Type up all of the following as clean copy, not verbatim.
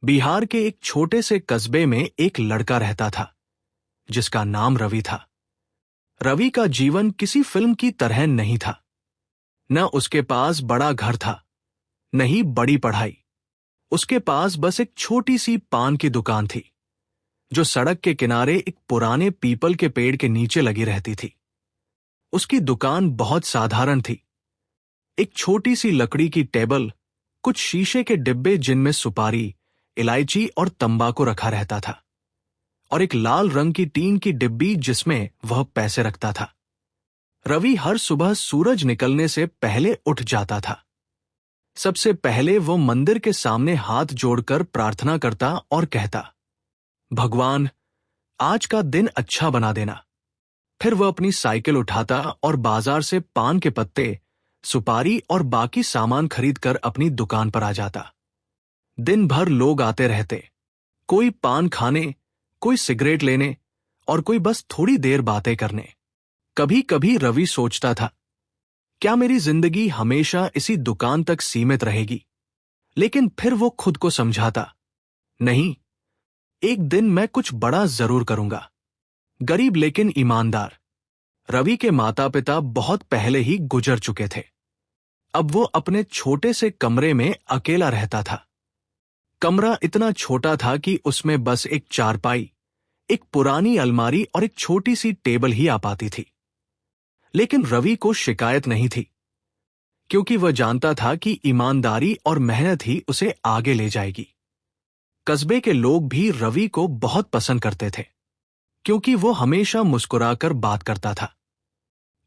बिहार के एक छोटे से कस्बे में एक लड़का रहता था जिसका नाम रवि था। रवि का जीवन किसी फिल्म की तरह नहीं था। न उसके पास बड़ा घर था, न ही बड़ी पढ़ाई। उसके पास बस एक छोटी सी पान की दुकान थी जो सड़क के किनारे एक पुराने पीपल के पेड़ के नीचे लगी रहती थी। उसकी दुकान बहुत साधारण थी। एक छोटी सी लकड़ी की टेबल, कुछ शीशे के डिब्बे जिनमें सुपारी, इलायची और तंबाकू रखा रहता था, और एक लाल रंग की टीन की डिब्बी जिसमें वह पैसे रखता था। रवि हर सुबह सूरज निकलने से पहले उठ जाता था। सबसे पहले वो मंदिर के सामने हाथ जोड़कर प्रार्थना करता और कहता, भगवान, आज का दिन अच्छा बना देना। फिर वह अपनी साइकिल उठाता और बाजार से पान के पत्ते, सुपारी और बाकी सामान खरीदकर अपनी दुकान पर आ जाता। दिन भर लोग आते रहते, कोई पान खाने, कोई सिगरेट लेने और कोई बस थोड़ी देर बातें करने। कभी कभी रवि सोचता था, क्या मेरी जिंदगी हमेशा इसी दुकान तक सीमित रहेगी? लेकिन फिर वो खुद को समझाता, नहीं, एक दिन मैं कुछ बड़ा जरूर करूंगा। गरीब लेकिन ईमानदार। रवि के माता पिता बहुत पहले ही गुजर चुके थे। अब वो अपने छोटे से कमरे में अकेला रहता था। कमरा इतना छोटा था कि उसमें बस एक चारपाई, एक पुरानी अलमारी और एक छोटी सी टेबल ही आ पाती थी। लेकिन रवि को शिकायत नहीं थी, क्योंकि वह जानता था कि ईमानदारी और मेहनत ही उसे आगे ले जाएगी। कस्बे के लोग भी रवि को बहुत पसंद करते थे, क्योंकि वो हमेशा मुस्कुराकर बात करता था।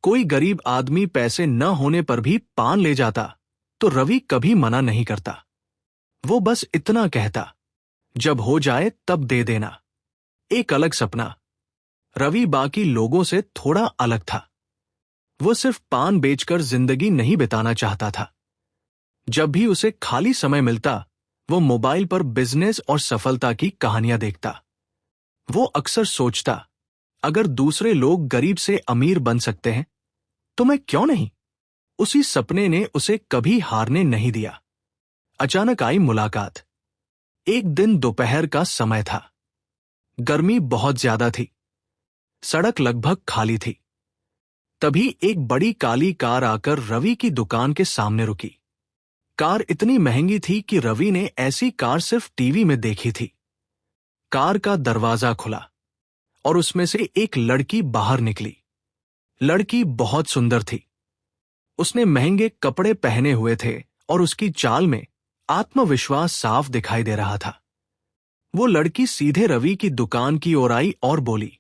कोई गरीब आदमी पैसे न होने पर भी पान ले जाता तो रवि कभी मना नहीं करता। वो बस इतना कहता, जब हो जाए तब दे देना। एक अलग सपना। रवि बाकी लोगों से थोड़ा अलग था। वो सिर्फ पान बेचकर जिंदगी नहीं बिताना चाहता था। जब भी उसे खाली समय मिलता, वो मोबाइल पर बिजनेस और सफलता की कहानियां देखता। वो अक्सर सोचता, अगर दूसरे लोग गरीब से अमीर बन सकते हैं तो मैं क्यों नहीं? उसी सपने ने उसे कभी हारने नहीं दिया। अचानक आई मुलाकात। एक दिन दोपहर का समय था। गर्मी बहुत ज्यादा थी। सड़क लगभग खाली थी। तभी एक बड़ी काली कार आकर रवि की दुकान के सामने रुकी। कार इतनी महंगी थी कि रवि ने ऐसी कार सिर्फ टीवी में देखी थी। कार का दरवाजा खुला और उसमें से एक लड़की बाहर निकली। लड़की बहुत सुंदर थी। उसने महंगे कपड़े पहने हुए थे और उसकी चाल में आत्मविश्वास साफ दिखाई दे रहा था। वो लड़की सीधे रवि की दुकान की ओर आई और बोली,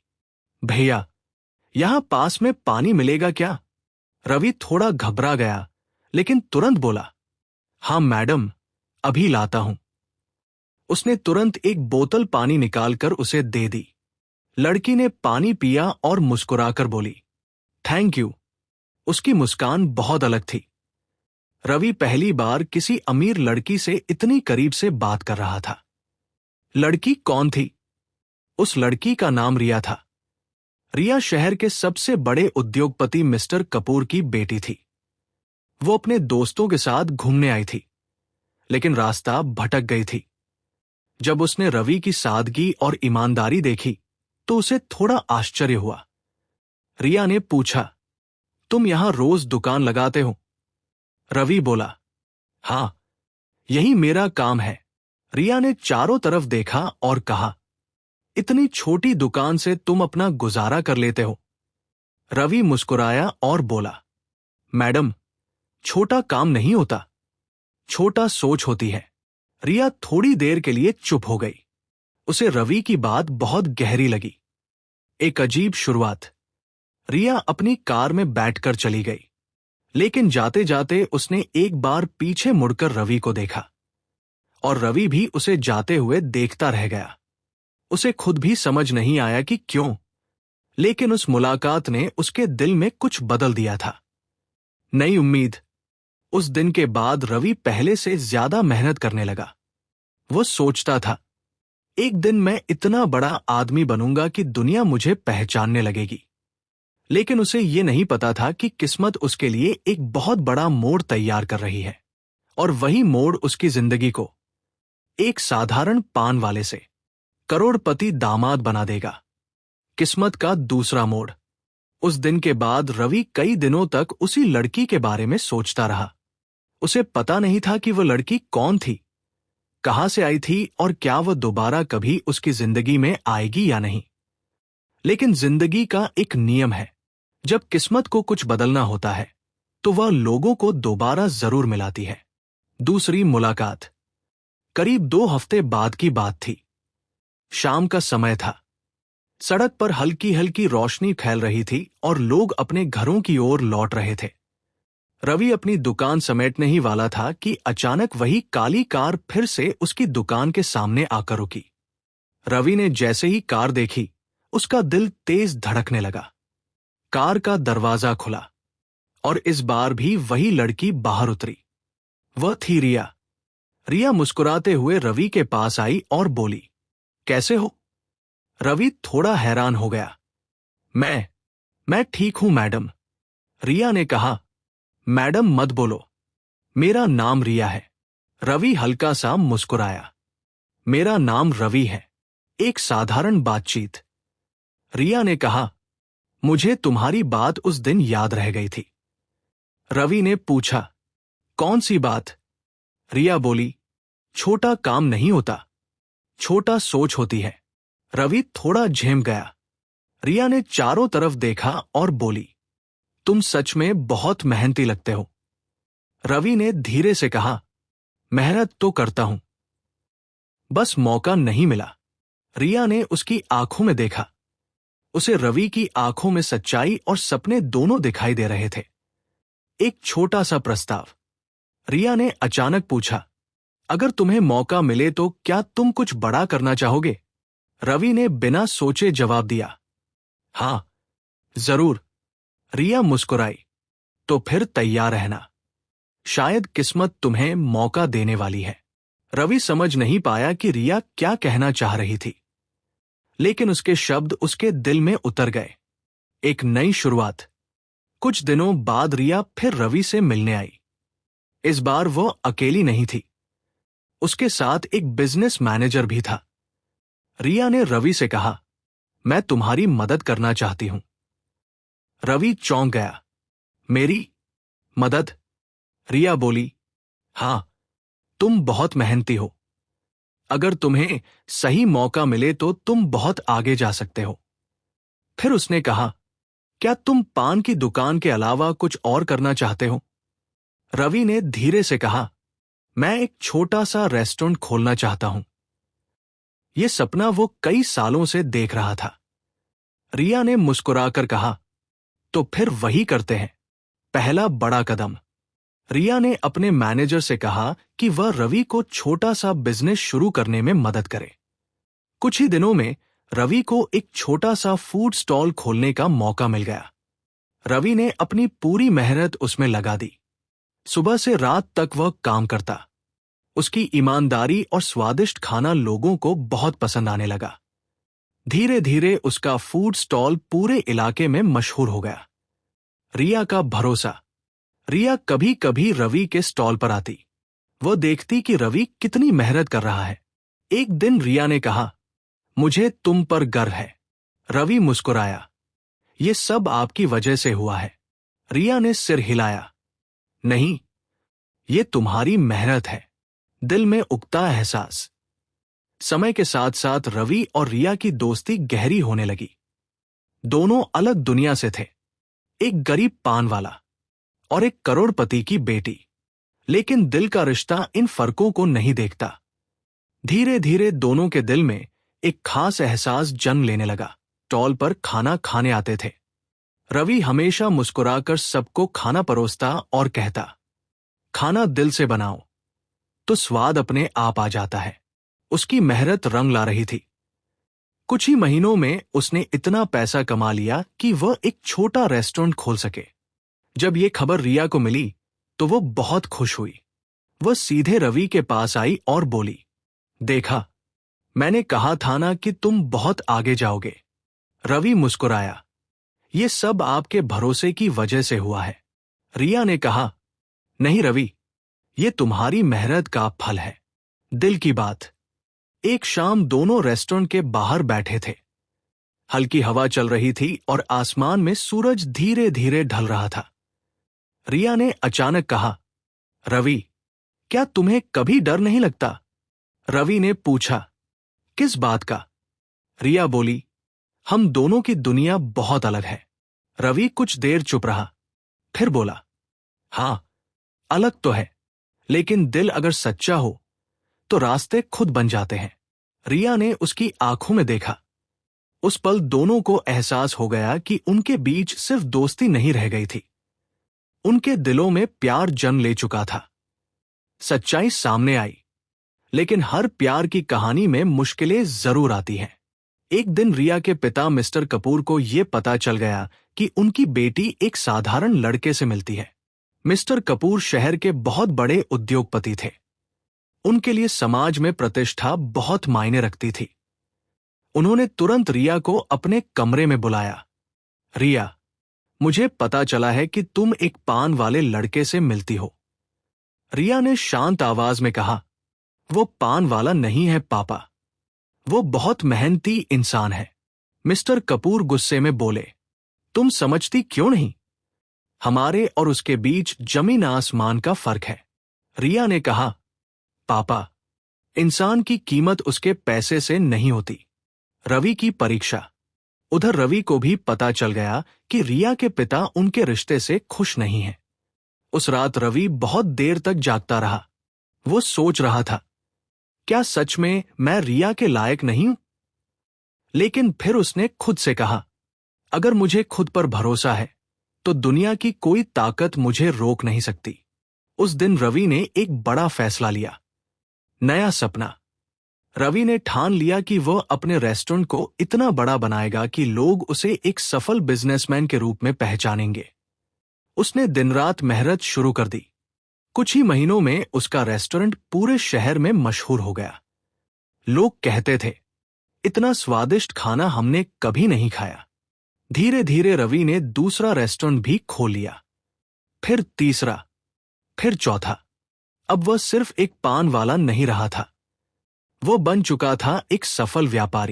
भैया, यहां पास में पानी मिलेगा क्या? रवि थोड़ा घबरा गया, लेकिन तुरंत बोला, हाँ मैडम, अभी लाता हूं। उसने तुरंत एक बोतल पानी निकालकर उसे दे दी। लड़की ने पानी पिया और मुस्कुराकर बोली, थैंक यू। उसकी मुस्कान बहुत अलग थी। रवि पहली बार किसी अमीर लड़की से इतनी करीब से बात कर रहा था। लड़की कौन थी? उस लड़की का नाम रिया था। रिया शहर के सबसे बड़े उद्योगपति मिस्टर कपूर की बेटी थी। वो अपने दोस्तों के साथ घूमने आई थी, लेकिन रास्ता भटक गई थी। जब उसने रवि की सादगी और ईमानदारी देखी तो उसे थोड़ा आश्चर्य हुआ। रिया ने पूछा, तुम यहां रोज दुकान लगाते हो? रवि बोला, हां, यही मेरा काम है। रिया ने चारों तरफ देखा और कहा, इतनी छोटी दुकान से तुम अपना गुजारा कर लेते हो? रवि मुस्कुराया और बोला, मैडम, छोटा काम नहीं होता, छोटा सोच होती है। रिया थोड़ी देर के लिए चुप हो गई। उसे रवि की बात बहुत गहरी लगी। एक अजीब शुरुआत। रिया अपनी कार में बैठकर चली गई, लेकिन जाते जाते उसने एक बार पीछे मुड़कर रवि को देखा, और रवि भी उसे जाते हुए देखता रह गया। उसे खुद भी समझ नहीं आया कि क्यों, लेकिन उस मुलाकात ने उसके दिल में कुछ बदल दिया था। नई उम्मीद। उस दिन के बाद रवि पहले से ज्यादा मेहनत करने लगा। वो सोचता था, एक दिन मैं इतना बड़ा आदमी बनूंगा कि दुनिया मुझे पहचानने लगेगी। लेकिन उसे ये नहीं पता था कि किस्मत उसके लिए एक बहुत बड़ा मोड़ तैयार कर रही है, और वही मोड़ उसकी जिंदगी को एक साधारण पान वाले से करोड़पति दामाद बना देगा। किस्मत का दूसरा मोड़। उस दिन के बाद रवि कई दिनों तक उसी लड़की के बारे में सोचता रहा। उसे पता नहीं था कि वह लड़की कौन थी, कहां से आई थी और क्या वह दोबारा कभी उसकी जिंदगी में आएगी या नहीं। लेकिन जिंदगी का एक नियम है, जब किस्मत को कुछ बदलना होता है तो वह लोगों को दोबारा जरूर मिलाती है। दूसरी मुलाकात करीब 2 हफ्ते बाद की बात थी। शाम का समय था। सड़क पर हल्की हल्की रोशनी फैल रही थी और लोग अपने घरों की ओर लौट रहे थे। रवि अपनी दुकान समेटने ही वाला था कि अचानक वही काली कार फिर से उसकी दुकान के सामने आकर रुकी। रवि ने जैसे ही कार देखी, उसका दिल तेज धड़कने लगा। कार का दरवाजा खुला और इस बार भी वही लड़की बाहर उतरी। वह थी रिया। रिया मुस्कुराते हुए रवि के पास आई और बोली, कैसे हो? रवि थोड़ा हैरान हो गया। मैं ठीक हूं मैडम। रिया ने कहा। मैडम मत बोलो, मेरा नाम रिया है। रवि हल्का सा मुस्कुराया। मेरा नाम रवि है। एक साधारण बातचीत। रिया ने कहा, मुझे तुम्हारी बात उस दिन याद रह गई थी। रवि ने पूछा, कौन सी बात? रिया बोली, छोटा काम नहीं होता, छोटा सोच होती है। रवि थोड़ा झेम गया। रिया ने चारों तरफ देखा और बोली, तुम सच में बहुत मेहनती लगते हो। रवि ने धीरे से कहा, मेहनत तो करता हूं, बस मौका नहीं मिला। रिया ने उसकी आंखों में देखा। उसे रवि की आंखों में सच्चाई और सपने दोनों दिखाई दे रहे थे। एक छोटा सा प्रस्ताव। रिया ने अचानक पूछा, अगर तुम्हें मौका मिले तो क्या तुम कुछ बड़ा करना चाहोगे? रवि ने बिना सोचे जवाब दिया, हां, जरूर। रिया मुस्कुराई, तो फिर तैयार रहना, शायद किस्मत तुम्हें मौका देने वाली है। रवि समझ नहीं पाया कि रिया क्या कहना चाह रही थी, लेकिन उसके शब्द उसके दिल में उतर गए। एक नई शुरुआत। कुछ दिनों बाद रिया फिर रवि से मिलने आई। इस बार वह अकेली नहीं थी, उसके साथ एक बिजनेस मैनेजर भी था। रिया ने रवि से कहा, मैं तुम्हारी मदद करना चाहती हूं। रवि चौंक गया। मेरी मदद? रिया बोली, हां, तुम बहुत मेहनती हो। अगर तुम्हें सही मौका मिले तो तुम बहुत आगे जा सकते हो। फिर उसने कहा, क्या तुम पान की दुकान के अलावा कुछ और करना चाहते हो? रवि ने धीरे से कहा, मैं एक छोटा सा रेस्टोरेंट खोलना चाहता हूं। यह सपना वो कई सालों से देख रहा था। रिया ने मुस्कुराकर कहा, तो फिर वही करते हैं, पहला बड़ा कदम। रिया ने अपने मैनेजर से कहा कि वह रवि को छोटा सा बिजनेस शुरू करने में मदद करे। कुछ ही दिनों में रवि को एक छोटा सा फूड स्टॉल खोलने का मौका मिल गया। रवि ने अपनी पूरी मेहनत उसमें लगा दी। सुबह से रात तक वह काम करता। उसकी ईमानदारी और स्वादिष्ट खाना लोगों को बहुत पसंद आने लगा। धीरे धीरे उसका फूड स्टॉल पूरे इलाके में मशहूर हो गया। रिया का भरोसा। रिया कभी कभी रवि के स्टॉल पर आती। वह देखती कि रवि कितनी मेहनत कर रहा है। एक दिन रिया ने कहा, मुझे तुम पर गर्व है। रवि मुस्कुराया, ये सब आपकी वजह से हुआ है। रिया ने सिर हिलाया, नहीं, ये तुम्हारी मेहनत है। दिल में उगता एहसास। समय के साथ साथ रवि और रिया की दोस्ती गहरी होने लगी। दोनों अलग दुनिया से थे, एक गरीब पान वाला और एक करोड़पति की बेटी, लेकिन दिल का रिश्ता इन फर्कों को नहीं देखता। धीरे धीरे दोनों के दिल में एक खास एहसास जन्म लेने लगा। स्टॉल पर खाना खाने आते थे। रवि हमेशा मुस्कुराकर सबको खाना परोसता और कहता, खाना दिल से बनाओ तो स्वाद अपने आप आ जाता है। उसकी मेहनत रंग ला रही थी। कुछ ही महीनों में उसने इतना पैसा कमा लिया कि वह एक छोटा रेस्टोरेंट खोल सके। जब ये खबर रिया को मिली तो वो बहुत खुश हुई। वह सीधे रवि के पास आई और बोली, देखा, मैंने कहा था ना कि तुम बहुत आगे जाओगे। रवि मुस्कुराया, ये सब आपके भरोसे की वजह से हुआ है। रिया ने कहा, नहीं रवि, ये तुम्हारी मेहनत का फल है। दिल की बात। एक शाम दोनों रेस्टोरेंट के बाहर बैठे थे। हल्की हवा चल रही थी और आसमान में सूरज धीरे धीरे ढल रहा था। रिया ने अचानक कहा, रवि, क्या तुम्हें कभी डर नहीं लगता? रवि ने पूछा, किस बात का? रिया बोली, हम दोनों की दुनिया बहुत अलग है। रवि कुछ देर चुप रहा, फिर बोला, हां, अलग तो है, लेकिन दिल अगर सच्चा हो तो रास्ते खुद बन जाते हैं। रिया ने उसकी आंखों में देखा। उस पल दोनों को एहसास हो गया कि उनके बीच सिर्फ दोस्ती नहीं रह गई थी, उनके दिलों में प्यार जन्म ले चुका था। सच्चाई सामने आई, लेकिन हर प्यार की कहानी में मुश्किलें जरूर आती हैं। एक दिन रिया के पिता मिस्टर कपूर को यह पता चल गया कि उनकी बेटी एक साधारण लड़के से मिलती है। मिस्टर कपूर शहर के बहुत बड़े उद्योगपति थे। उनके लिए समाज में प्रतिष्ठा बहुत मायने रखती थी। उन्होंने तुरंत रिया को अपने कमरे में बुलाया। रिया, मुझे पता चला है कि तुम एक पान वाले लड़के से मिलती हो। रिया ने शांत आवाज में कहा, वो पान वाला नहीं है पापा, वो बहुत मेहनती इंसान है। मिस्टर कपूर गुस्से में बोले, तुम समझती क्यों नहीं? हमारे और उसके बीच जमीन आसमान का फर्क है। रिया ने कहा, पापा, इंसान की कीमत उसके पैसे से नहीं होती। रवि की परीक्षा। उधर रवि को भी पता चल गया कि रिया के पिता उनके रिश्ते से खुश नहीं हैं। उस रात रवि बहुत देर तक जागता रहा। वो सोच रहा था, क्या सच में मैं रिया के लायक नहीं हूं? लेकिन फिर उसने खुद से कहा, अगर मुझे खुद पर भरोसा है तो दुनिया की कोई ताकत मुझे रोक नहीं सकती। उस दिन रवि ने एक बड़ा फैसला लिया। नया सपना। रवि ने ठान लिया कि वह अपने रेस्टोरेंट को इतना बड़ा बनाएगा कि लोग उसे एक सफल बिजनेसमैन के रूप में पहचानेंगे। उसने दिन रात मेहनत शुरू कर दी। कुछ ही महीनों में उसका रेस्टोरेंट पूरे शहर में मशहूर हो गया। लोग कहते थे, इतना स्वादिष्ट खाना हमने कभी नहीं खाया। धीरे धीरे रवि ने दूसरा रेस्टोरेंट भी खोल लिया, फिर तीसरा, फिर चौथा। अब वह सिर्फ एक पान वाला नहीं रहा था, वो बन चुका था एक सफल व्यापारी।